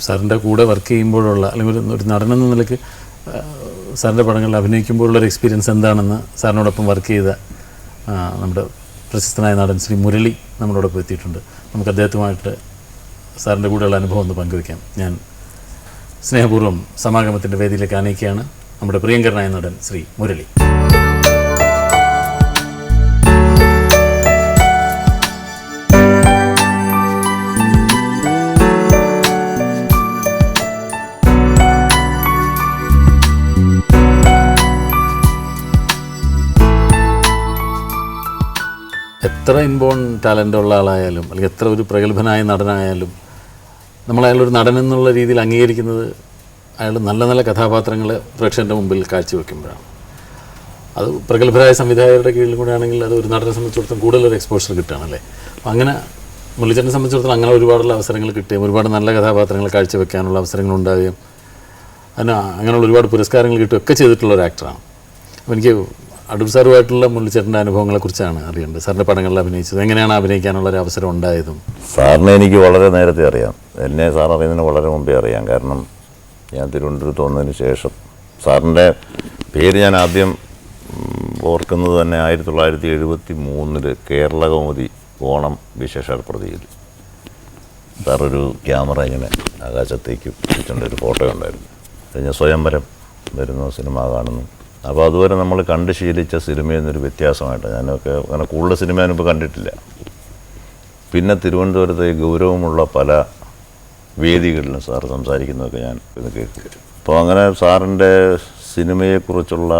സാറിൻ്റെ കൂടെ വർക്ക് ചെയ്യുമ്പോഴുള്ള അല്ലെങ്കിൽ ഒരു നടനെന്ന നിലയ്ക്ക് സാറിൻ്റെ പടങ്ങളിൽ അഭിനയിക്കുമ്പോഴുള്ളൊരു എക്സ്പീരിയൻസ് എന്താണെന്ന് സാറിനോടൊപ്പം വർക്ക് ചെയ്ത നമ്മുടെ പ്രശസ്തനായ നടൻ ശ്രീ മുരളി നമ്മളോടൊപ്പം എത്തിയിട്ടുണ്ട്. നമുക്ക് അദ്ദേഹത്തുമായിട്ട് സാറിൻ്റെ കൂടെയുള്ള അനുഭവം ഒന്ന് പങ്കുവയ്ക്കാം. ഞാൻ സ്നേഹപൂർവ്വം സമാഗമത്തിൻ്റെ വേദിയിലേക്ക് ആനയിക്കുകയാണ് നമ്മുടെ പ്രിയങ്കരനായ നടൻ ശ്രീ മുരളി. എത്ര ഇൻബോൺ ടാലൻ്റ് ഉള്ള ആളായാലും അല്ലെങ്കിൽ എത്ര ഒരു പ്രഗത്ഭനായ നടനായാലും നമ്മളയാളൊരു നടൻ എന്നുള്ള രീതിയിൽ അംഗീകരിക്കുന്നത് അയാൾ നല്ല നല്ല കഥാപാത്രങ്ങൾ പ്രേക്ഷകൻ്റെ മുമ്പിൽ കാഴ്ചവെക്കുമ്പോഴാണ്. അത് പ്രഗത്ഭരായ സംവിധായകരുടെ കീഴിൽ കൂടെ ആണെങ്കിൽ അത് ഒരു നടനെ സംബന്ധിച്ചിടത്തോളം കൂടുതലൊരു എക്സ്പോഷർ കിട്ടുകയാണല്ലേ. അപ്പം അങ്ങനെ മുരളീച്ചേട്ടനെ സംബന്ധിച്ചിടത്തോളം അങ്ങനെ ഒരുപാടുള്ള അവസരങ്ങൾ കിട്ടുകയും ഒരുപാട് നല്ല കഥാപാത്രങ്ങൾ കാഴ്ചവെക്കാനുള്ള അവസരങ്ങൾ ഉണ്ടാവുകയും അതിന് അങ്ങനെയുള്ള ഒരുപാട് പുരസ്കാരങ്ങൾ കിട്ടുകയൊക്കെ ചെയ്തിട്ടുള്ള ഒരു ആക്ടറാണ്. അപ്പോൾ എനിക്ക് അടൂർ സാറുമായിട്ടുള്ള മുരളീച്ചേട്ടൻ്റെ അനുഭവങ്ങളെക്കുറിച്ചാണ് അറിയേണ്ടത്. സാറിൻ്റെ പടങ്ങളിൽ അഭിനയിച്ചത് എങ്ങനെയാണ് അഭിനയിക്കാനുള്ള ഒരു അവസരം ഉണ്ടായതും? സാറിനെ എനിക്ക് വളരെ നേരത്തെ അറിയാം. എന്നെ സാർ അറിയുന്നതിന് വളരെ മുമ്പേ അറിയാം. കാരണം ഞാൻ തിരുവനന്തപുരത്ത് വന്നതിന് ശേഷം സാറിൻ്റെ പേര് ഞാൻ ആദ്യം ഓർക്കുന്നത് തന്നെ 1973 കേരള കൗമുദി ഓണം വിശേഷാൽ പ്രതിയിൽ സാറൊരു ക്യാമറ ഇങ്ങനെ ആകാശത്തേക്ക് വെച്ചിട്ടുണ്ട്, ഒരു ഫോട്ടോ ഉണ്ടായിരുന്നു. കഴിഞ്ഞ സ്വയംവരം വരുന്ന സിനിമ കാണുന്നു. അപ്പോൾ അതുവരെ നമ്മൾ കണ്ട് ശീലിച്ച സിനിമയിൽ നിന്നൊരു വ്യത്യാസമായിട്ട് ഞാനൊക്കെ അങ്ങനെ കൂടുതൽ സിനിമ ഞാനിപ്പോൾ കണ്ടിട്ടില്ല. പിന്നെ തിരുവനന്തപുരത്തെ ഗൗരവമുള്ള പല വേദികളിലും സാറ് സംസാരിക്കുന്നതൊക്കെ ഞാൻ ഇത് കേൾക്കും. അപ്പോൾ അങ്ങനെ സാറിൻ്റെ സിനിമയെക്കുറിച്ചുള്ള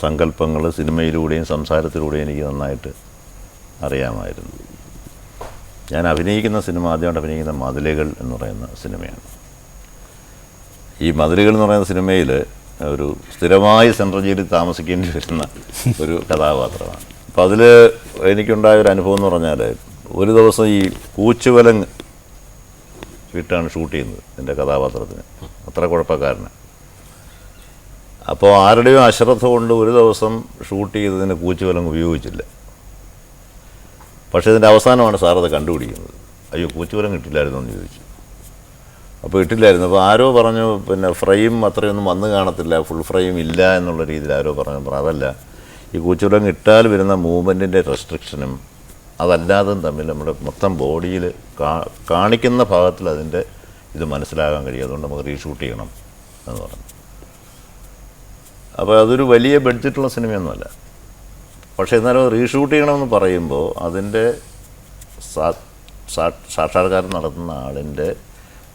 സങ്കല്പങ്ങൾ സിനിമയിലൂടെയും സംസാരത്തിലൂടെയും എനിക്ക് നന്നായിട്ട് അറിയാമായിരുന്നു. ഞാൻ അഭിനയിക്കുന്ന സിനിമ ആദ്യമായിട്ട് അഭിനയിക്കുന്ന മതിലുകൾ എന്ന് പറയുന്ന സിനിമയാണ്. ഈ മതിലുകൾ എന്ന് പറയുന്ന സിനിമയിൽ ഒരു സ്ഥിരമായി സെൻട്രൽ ജയിലിൽ താമസിക്കേണ്ടി വരുന്ന ഒരു കഥാപാത്രമാണ്. അപ്പം അതിൽ എനിക്കുണ്ടായ ഒരു അനുഭവം എന്ന് പറഞ്ഞാൽ, ഒരു ദിവസം ഈ കൂച്ചുവലങ്ങ് ഇട്ടാണ് ഷൂട്ട് ചെയ്യുന്നത് എൻ്റെ കഥാപാത്രത്തിന്, അത്ര കുഴപ്പക്കാരന്. അപ്പോൾ ആരുടെയും അശ്രദ്ധ കൊണ്ട് ഒരു ദിവസം ഷൂട്ട് ചെയ്തതിന് കൂച്ചുവലങ്ങ് ഉപയോഗിച്ചില്ല. പക്ഷേ ഇതിൻ്റെ അവസാനമാണ് സാറത് കണ്ടുപിടിക്കുന്നത്. അയ്യോ, കൂച്ചുവലങ്ങ് ഇട്ടില്ലായിരുന്നു എന്ന് ചോദിച്ചു. അപ്പോൾ ഇട്ടില്ലായിരുന്നു. അപ്പോൾ ആരോ പറഞ്ഞു, പിന്നെ ഫ്രെയിം അത്രയൊന്നും വന്ന് കാണത്തില്ല, ഫുൾ ഫ്രെയിം ഇല്ല എന്നുള്ള രീതിയിൽ ആരോ പറഞ്ഞു. അതല്ല, ഈ കൂച്ചുവലങ്ങ് ഇട്ടാൽ വരുന്ന മൂവ്മെൻറ്റിൻ്റെ റെസ്ട്രിക്ഷനും അതല്ലാതും തമ്മിൽ നമ്മുടെ മൊത്തം ബോഡിയിൽ കാണിക്കുന്ന ഭാഗത്തിൽ അതിൻ്റെ ഇത് മനസ്സിലാകാൻ കഴിയും. അതുകൊണ്ട് നമുക്ക് റീഷൂട്ട് ചെയ്യണം എന്ന് പറഞ്ഞു. അപ്പോൾ അതൊരു വലിയ ബഡ്ജറ്റുള്ള സിനിമയൊന്നുമല്ല. പക്ഷേ എന്നാലും റീഷൂട്ട് ചെയ്യണമെന്ന് പറയുമ്പോൾ അതിൻ്റെ സാക്ഷാത്കാരം നടത്തുന്ന ആളിൻ്റെ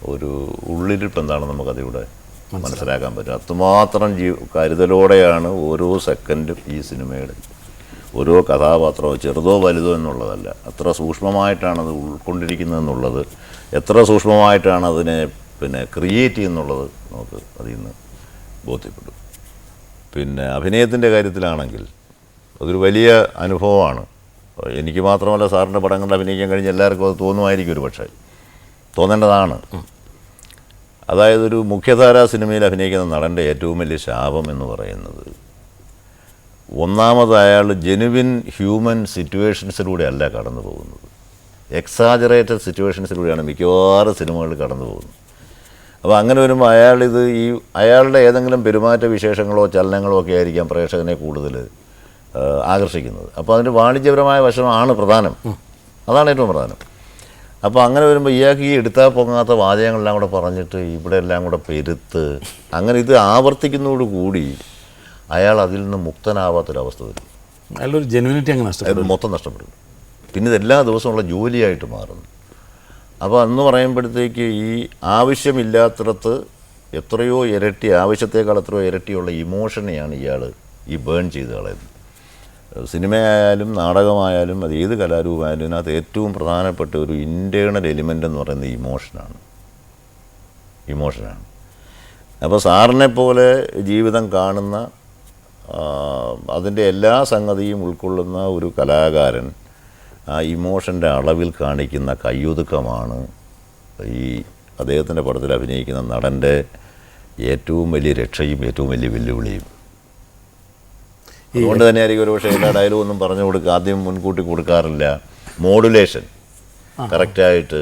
ഒരു ഉള്ളിലിപ്പ് എന്താണെന്ന് നമുക്കതിലൂടെ മനസ്സിലാക്കാൻ പറ്റും. അത്രമാത്രം കരുതലോടെയാണ് ഓരോ സെക്കൻഡും ഈ സിനിമയുടെ ഓരോ കഥാപാത്രമോ ചെറുതോ വലുതോ എന്നുള്ളതല്ല, എത്ര സൂക്ഷ്മമായിട്ടാണ് അത് ഉൾക്കൊണ്ടിരിക്കുന്നതെന്നുള്ളത്, എത്ര സൂക്ഷ്മമായിട്ടാണ് അതിനെ പിന്നെ ക്രിയേറ്റ് ചെയ്യുന്നുള്ളത് നമുക്ക് അതിൽ നിന്ന് ബോധ്യപ്പെടും. പിന്നെ അഭിനയത്തിൻ്റെ കാര്യത്തിലാണെങ്കിൽ അതൊരു വലിയ അനുഭവമാണ്. എനിക്ക് മാത്രമല്ല, സാറിൻ്റെ പടങ്ങളിൽ അഭിനയിക്കാൻ കഴിഞ്ഞ എല്ലാവർക്കും അത് തോന്നുമായിരിക്കും, ഒരു പക്ഷേ തോന്നേണ്ടതാണ്. അതായത് ഒരു മുഖ്യധാരാ സിനിമയിൽ അഭിനയിക്കുന്ന നടൻ്റെ ഏറ്റവും വലിയ ശാപം എന്ന് പറയുന്നത്, ഒന്നാമത് അയാൾ ജെനുവിൻ ഹ്യൂമൻ സിറ്റുവേഷൻസിലൂടെ അല്ല കടന്നു പോകുന്നത്, എക്സാജറേറ്റഡ് സിറ്റുവേഷൻസിലൂടെയാണ് മിക്കവാറും സിനിമകൾ കടന്നു പോകുന്നത്. അപ്പോൾ അങ്ങനെ വരുമ്പോൾ അയാളുടെ ഏതെങ്കിലും പെരുമാറ്റ വിശേഷങ്ങളോ ചലനങ്ങളോ ഒക്കെ ആയിരിക്കാം പ്രേക്ഷകനെ കൂടുതൽ ആകർഷിക്കുന്നത്. അപ്പോൾ അതിൻ്റെ വാണിജ്യപരമായ വശമാണ് പ്രധാനം, അതാണ് ഏറ്റവും പ്രധാനം. അപ്പോൾ അങ്ങനെ വരുമ്പോൾ ഇയാൾക്ക് ഈ എടുത്താൽ പൊങ്ങാത്ത വാചകങ്ങളെല്ലാം കൂടെ പറഞ്ഞിട്ട് ഇവിടെ എല്ലാം കൂടെ പെരുത്ത് അങ്ങനെ ഇത് ആവർത്തിക്കുന്നതോടുകൂടി അയാൾ അതിൽ നിന്ന് മുക്തനാവാത്തൊരവസ്ഥ വരും. അയാളൊരു ജെനുവിനിറ്റി അങ്ങനെ മൊത്തം നഷ്ടപ്പെടും. പിന്നെ ഇതെല്ലാ ദിവസമുള്ള ജോലിയായിട്ട് മാറുന്നു. അപ്പോൾ അന്ന് പറയുമ്പോഴത്തേക്ക് ഈ ആവശ്യമില്ലാത്തിടത്ത് എത്രയോ ഇരട്ടി, ആവശ്യത്തേക്കാൾ എത്രയോ ഇരട്ടിയുള്ള ഇമോഷനെയാണ് ഇയാൾ ഈ ബേൺ ചെയ്ത് കളയുന്നത്. സിനിമയായാലും നാടകമായാലും അത് ഏത് കലാരൂപമായാലും ഇതിനകത്ത് ഏറ്റവും പ്രധാനപ്പെട്ട ഒരു ഇൻറ്റേർണൽ എലിമെൻ്റ് എന്ന് പറയുന്നത് ഇമോഷനാണ്. അപ്പോൾ സാറിനെ പോലെ ജീവിതം കാണുന്ന അതിൻ്റെ എല്ലാ സംഗതിയും ഉൾക്കൊള്ളുന്ന ഒരു കലാകാരൻ ആ ഇമോഷൻ്റെ അളവിൽ കാണിക്കുന്ന കയ്യൊതുക്കമാണ് ഈ അദ്ദേഹത്തിൻ്റെ പടത്തിൽ അഭിനയിക്കുന്ന നടൻ്റെ ഏറ്റവും വലിയ രക്ഷയും ഏറ്റവും വലിയ വെല്ലുവിളിയും. അതുകൊണ്ട് തന്നെയായിരിക്കും ഒരു പക്ഷേ എല്ലാ ഡയലോഗൊന്നും പറഞ്ഞു കൊടുക്കുക, ആദ്യം മുൻകൂട്ടി കൊടുക്കാറില്ല. മോഡുലേഷൻ കറക്റ്റായിട്ട്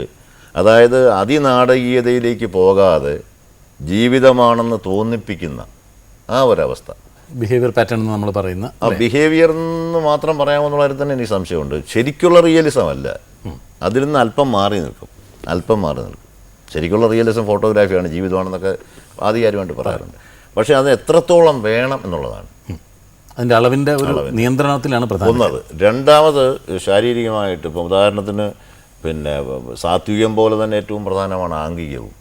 അതായത് അതിനാടകീയതയിലേക്ക് പോകാതെ ജീവിതമാണെന്ന് തോന്നിപ്പിക്കുന്ന ആ ഒരവസ്ഥ. ബിഹേവിയർ പാറ്റേൺ എന്ന് നമ്മൾ പറയുന്ന ആ ബിഹേവിയർ എന്ന് മാത്രം പറയാമെന്നുള്ള കാര്യം തന്നെ എനിക്ക് സംശയമുണ്ട്. ശരിക്കുള്ള റിയലിസം അല്ല, അതിൽ നിന്ന് അല്പം മാറി നിൽക്കും. ശരിക്കുള്ള റിയലിസം ഫോട്ടോഗ്രാഫിയാണ്, ജീവിതമാണെന്നൊക്കെ ആധികാരികമായിട്ട് പറയാറുണ്ട്. പക്ഷേ അത് എത്രത്തോളം വേണം എന്നുള്ളതാണ്. അതിൻ്റെ അളവിൻ്റെ ഒരു നിയന്ത്രണത്തിലാണ് പ്രധാനം. ഒന്നത്. രണ്ടാമത് ശാരീരികമായിട്ട് ഇപ്പം ഉദാഹരണത്തിന് പിന്നെ സാത്വികം പോലെ തന്നെ ഏറ്റവും പ്രധാനമാണ് ആംഗികവും.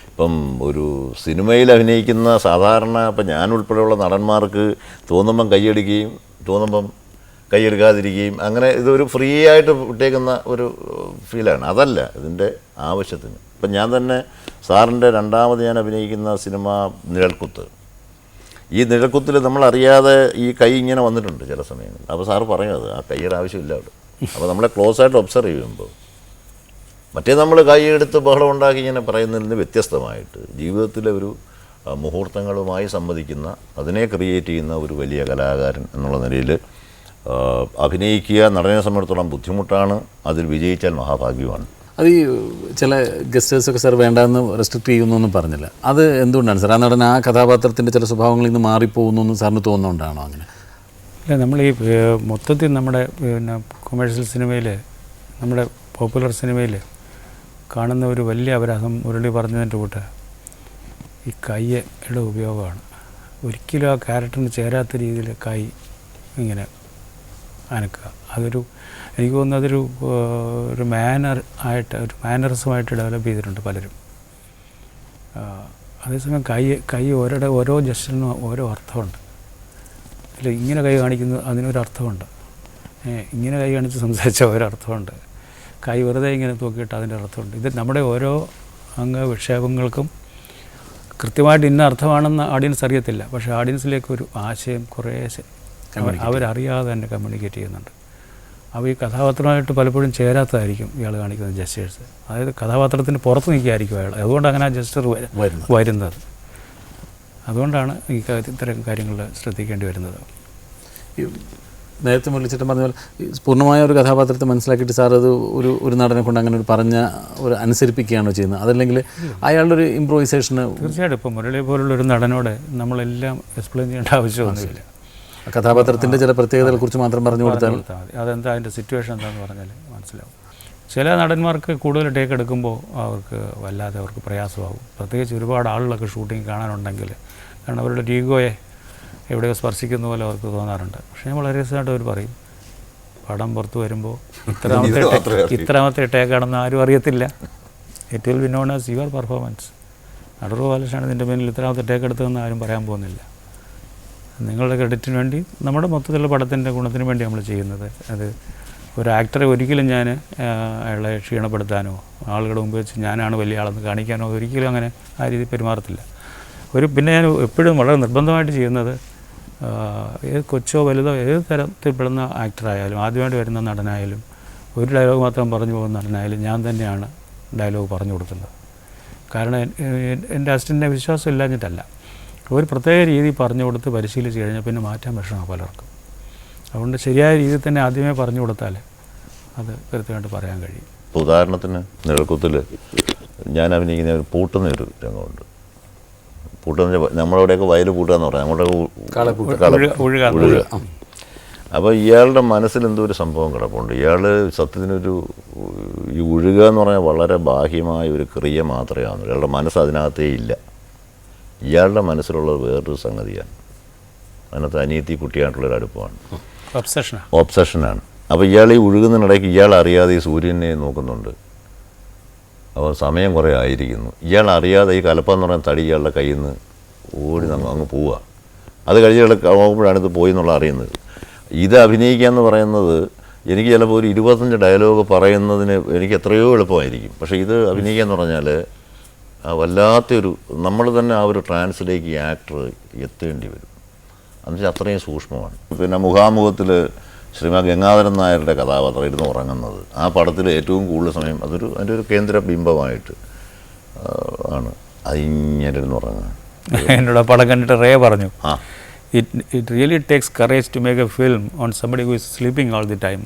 ഇപ്പം ഒരു സിനിമയിൽ അഭിനയിക്കുന്ന സാധാരണ ഇപ്പം ഞാൻ ഉൾപ്പെടെയുള്ള നടന്മാർക്ക് തോന്നുമ്പം കൈയടിക്കുകയും തോന്നുമ്പം കൈയെടുക്കാതിരിക്കുകയും അങ്ങനെ ഇതൊരു ഫ്രീ ആയിട്ട് വിട്ടേക്കുന്ന ഒരു ഫീലാണ്. അതല്ല ഇതിൻ്റെ ആവശ്യത്തിന്. ഇപ്പം ഞാൻ തന്നെ സാറിൻ്റെ രണ്ടാമത് ഞാൻ അഭിനയിക്കുന്ന സിനിമ നിഴൽക്കുത്ത്. ഈ നിഴൽക്കുത്തിൽ നമ്മളറിയാതെ ഈ കൈ ഇങ്ങനെ വന്നിട്ടുണ്ട് ചില സമയങ്ങളിൽ. അപ്പോൾ സാറ് പറയും അത് ആ കൈയുടെ ആവശ്യമില്ല അവിടെ. അപ്പോൾ നമ്മളെ ക്ലോസ് ആയിട്ട് ഒബ്സർവ് ചെയ്യുമ്പോൾ മറ്റേ നമ്മൾ കൈയെടുത്ത് ബഹളം ഉണ്ടാക്കി ഇങ്ങനെ പറയുന്നതിൽ നിന്ന് വ്യത്യസ്തമായിട്ട് ജീവിതത്തിലെ ഒരു മുഹൂർത്തങ്ങളുമായി സംവദിക്കുന്ന, അതിനെ ക്രിയേറ്റ് ചെയ്യുന്ന ഒരു വലിയ കലാകാരൻ എന്നുള്ള നിലയിൽ അഭിനയിക്കുക നടനെ സംബന്ധിച്ചിടത്തോളം ബുദ്ധിമുട്ടാണ്. അതിൽ വിജയിച്ചാൽ മഹാഭാഗ്യമാണ്. അത് ഈ ചില ഗസ്റ്റേഴ്സൊക്കെ സാർ വേണ്ടാന്ന് റെസ്ട്രിക്റ്റ് ചെയ്യുന്നൊന്നും പറഞ്ഞില്ല. അത് എന്തുകൊണ്ടാണ് സാർ? ആ നടൻ ആ കഥാപാത്രത്തിൻ്റെ ചില സ്വഭാവങ്ങളിൽ നിന്ന് മാറിപ്പോകുന്നു സാറിന് തോന്നുന്നുകൊണ്ടാണോ അങ്ങനെ? അല്ല, നമ്മൾ ഈ മൊത്തത്തിൽ നമ്മുടെ പിന്നെ കൊമേഴ്ഷ്യൽ സിനിമയിൽ, നമ്മുടെ പോപ്പുലർ സിനിമയിൽ കാണുന്ന ഒരു വലിയ അപരാധം മുരളി പറഞ്ഞതിൻ്റെ കൂട്ട് ഈ കൈയുടെ ഉപയോഗമാണ്. ഒരിക്കലും ആ ക്യാരക്ടറിന് ചേരാത്ത രീതിയിൽ കൈ ഇങ്ങനെ അനക്കുക. അതൊരു എനിക്ക് തോന്നുന്നു അതൊരു ഒരു മാനറിസമായിട്ട് ഡെവലപ്പ് ചെയ്തിട്ടുണ്ട് പലരും. അതേസമയം കൈ ഓരോ ജസ്റ്റിനും ഓരോ അർത്ഥമുണ്ട്. അല്ല, ഇങ്ങനെ കൈ കാണിക്കുന്നത് അതിനൊരു അർത്ഥമുണ്ട്. ഇങ്ങനെ കൈ കാണിച്ച് സംസാരിച്ച ഒരർത്ഥമുണ്ട്. കൈ വെറുതെ ഇങ്ങനെ തൂക്കിയിട്ട് അതിൻ്റെ അർത്ഥമുണ്ട്. ഇത് നമ്മുടെ ഓരോ അംഗവിക്ഷേപങ്ങൾക്കും കൃത്യമായിട്ട് ഇന്ന അർത്ഥമാണെന്ന് ഓഡിയൻസ് അറിയത്തില്ല. പക്ഷേ ഓഡിയൻസിലേക്ക് ഒരു ആശയം കുറേശ്ശെ അവരറിയാതെ തന്നെ കമ്മ്യൂണിക്കേറ്റ് ചെയ്യുന്നുണ്ട്. അപ്പോൾ ഈ കഥാപാത്രമായിട്ട് പലപ്പോഴും ചേരാത്തതായിരിക്കും ഇയാൾ കാണിക്കുന്ന ജസ്റ്റേഴ്സ്. അതായത് കഥാപാത്രത്തിന് പുറത്ത് നിൽക്കുകയായിരിക്കും അയാൾ. അതുകൊണ്ട് അങ്ങനെ ആ ജസ്റ്റർ വരുന്നത്. അതുകൊണ്ടാണ് ഈ ഇത്തരം കാര്യങ്ങൾ ശ്രദ്ധിക്കേണ്ടി വരുന്നത്. നേരത്തെ മുരളിച്ചേട്ടൻ പറഞ്ഞ പോലെ പൂർണ്ണമായ ഒരു കഥാപാത്രത്തെ മനസ്സിലാക്കിയിട്ട് സാർ അത് ഒരു നടനെ കൊണ്ട് അങ്ങനെ ഒരു പറഞ്ഞ ഒരു അനുസരിപ്പിക്കുകയാണോ ചെയ്യുന്നത്? അതല്ലെങ്കിൽ അയാളുടെ ഒരു ഇംപ്രൂവൈസേഷന്? തീർച്ചയായിട്ടും. ഇപ്പോൾ മുരളി പോലുള്ളൊരു നടനോട് നമ്മളെല്ലാം എക്സ്പ്ലെയിൻ ചെയ്യേണ്ട ആവശ്യമൊന്നുമില്ല. കഥാപാത്രത്തിൻ്റെ ചില പ്രത്യേകതകളെക്കുറിച്ച് മാത്രം പറഞ്ഞു കൊടുത്താൽ അതെന്താ അതിൻ്റെ സിറ്റുവേഷൻ എന്താണെന്ന് പറഞ്ഞാൽ മനസ്സിലാവും. ചില നടന്മാർക്ക് കൂടുതൽ ടേക്ക് എടുക്കുമ്പോൾ അവർക്ക് വല്ലാതെ അവർക്ക് പ്രയാസമാകും. പ്രത്യേകിച്ച് ഒരുപാട് ആളുകളൊക്കെ ഷൂട്ടിങ് കാണാനുണ്ടെങ്കിൽ. കാരണം അവരുടെ ഈഗോയെ എവിടെയോ സ്പർശിക്കുന്ന പോലെ അവർക്ക് തോന്നാറുണ്ട്. പക്ഷേ വളരെ രസമായിട്ട് അവർ പറയും, പടം പുറത്ത് വരുമ്പോൾ ഇത്രാമത്തെ ടേക്കാണെന്ന് ആരും അറിയത്തില്ല. It will be known as your performance. Nadoor ബാലകൃഷ്ണനാണ് ഇതിൻ്റെ പിന്നിൽ ഇത്രാമത്തെ ടേക്ക് എടുത്തതെന്ന് ആരും പറയാൻ പോകുന്നില്ല. നിങ്ങളുടെ ക്രെഡിറ്റിന് വേണ്ടി, നമ്മുടെ മൊത്തത്തിലുള്ള പടത്തിൻ്റെ ഗുണത്തിന് വേണ്ടി നമ്മൾ ചെയ്യുന്നത്. അത് ഒരു ആക്ടറെ ഒരിക്കലും ഞാൻ അയാളെ ക്ഷീണപ്പെടുത്താനോ ആളുകളുടെ മുമ്പ് വെച്ച് ഞാനാണ് വലിയ ആളെന്ന് കാണിക്കാനോ ഒരിക്കലും അങ്ങനെ ആ രീതി പെരുമാറത്തില്ല. പിന്നെ ഞാൻ എപ്പോഴും വളരെ നിർബന്ധമായിട്ട് ചെയ്യുന്നത്, ഏത് കൊച്ചോ വലുതോ ഏത് തരത്തിൽപ്പെടുന്ന ആക്ടറായാലും ആദ്യമായിട്ട് വരുന്ന നടനായാലും ഒരു ഡയലോഗ് മാത്രം പറഞ്ഞു പോകുന്ന നടനായാലും ഞാൻ തന്നെയാണ് ഡയലോഗ് പറഞ്ഞു കൊടുക്കുന്നത്. കാരണം എൻ്റെ അസിസ്റ്റൻറ്റിനെ വിശ്വാസം ഇല്ലാഞ്ഞിട്ടല്ല, ഒരു പ്രത്യേക രീതി പറഞ്ഞു കൊടുത്ത് പരിശീലിച്ച് കഴിഞ്ഞാൽ പിന്നെ മാറ്റാൻ വിഷമമാണ് പലർക്കും. അതുകൊണ്ട് ശരിയായ രീതിയിൽ തന്നെ ആദ്യമേ പറഞ്ഞു കൊടുത്താൽ അത് കൃത്യമായിട്ട് പറയാൻ കഴിയും. ഉദാഹരണത്തിന് നിഴൽക്കുത്തിൽ ഞാൻ അഭിനയിക്കുന്ന ഒരു പൂട്ടുന്നൊരു രംഗമുണ്ട്. പൂട്ടുന്ന നമ്മളവിടെയൊക്കെ വയൽ പൂട്ടുക എന്ന് പറയാം, നമ്മുടെ ഒഴുക. അപ്പോൾ ഇയാളുടെ മനസ്സിൽ എന്തോ ഒരു സംഭവം കിടപ്പുണ്ട്. ഇയാൾ സത്യത്തിനൊരു ഈ ഒഴുക എന്ന് പറഞ്ഞാൽ വളരെ ബാഹ്യമായ ഒരു ക്രിയ മാത്രമാണ്. ഇയാളുടെ മനസ്സ് അതിനകത്തേ ഇല്ല. ഇയാളുടെ മനസ്സിലുള്ളത് വേറൊരു സംഗതിയാണ്. അതിനകത്ത് അനിയത്തി കുട്ടിയായിട്ടുള്ളൊരു അടുപ്പമാണ്, ഒബ്സഷനാണ്. അപ്പോൾ ഇയാൾ ഈ ഒഴുകുന്നതിനിടയ്ക്ക് ഇയാൾ അറിയാതെ ഈ സൂര്യനെ നോക്കുന്നുണ്ട്. അപ്പോൾ സമയം കുറേ ആയിരിക്കുന്നു. ഇയാൾ അറിയാതെ ഈ കലപ്പെന്ന് പറയുന്ന തടി ഇയാളുടെ കയ്യിൽ നിന്ന് ഓടി അങ്ങ് പോവുക. അത് കഴിഞ്ഞ് ഇയാൾ നോക്കുമ്പോഴാണ് ഇത് പോയി എന്നുള്ള അറിയുന്നത്. ഇത് അഭിനയിക്കുക എന്ന് പറയുന്നത് എനിക്ക് ചിലപ്പോൾ ഒരു 25 ഡയലോഗ് പറയുന്നതിന് എനിക്ക് എത്രയോ എളുപ്പമായിരിക്കും. പക്ഷേ ഇത് അഭിനയിക്കുക എന്ന് പറഞ്ഞാൽ വല്ലാത്തൊരു, നമ്മൾ തന്നെ ആ ഒരു ട്രാൻസിലേക്ക് ഈ ആക്ടർ എത്തേണ്ടി വരും. എന്നുവെച്ചാൽ അത്രയും സൂക്ഷ്മമാണ്. പിന്നെ മുഖാമുഖത്തിൽ ശ്രീമാൻ ഗംഗാധരൻ നായരുടെ കഥാപാത്രം ഇരുന്ന് ഉറങ്ങുന്നത് ആ പടത്തിൽ ഏറ്റവും കൂടുതൽ സമയം അതിൻ്റെ ഒരു കേന്ദ്ര ബിംബമായിട്ട് ആണ് അതിങ്ങനെ ഇരുന്ന് ഉറങ്ങുക. എന്നോട് പടം കണ്ടിട്ട് റേ പറഞ്ഞു, it really takes courage to make a film on somebody who is sleeping all the time.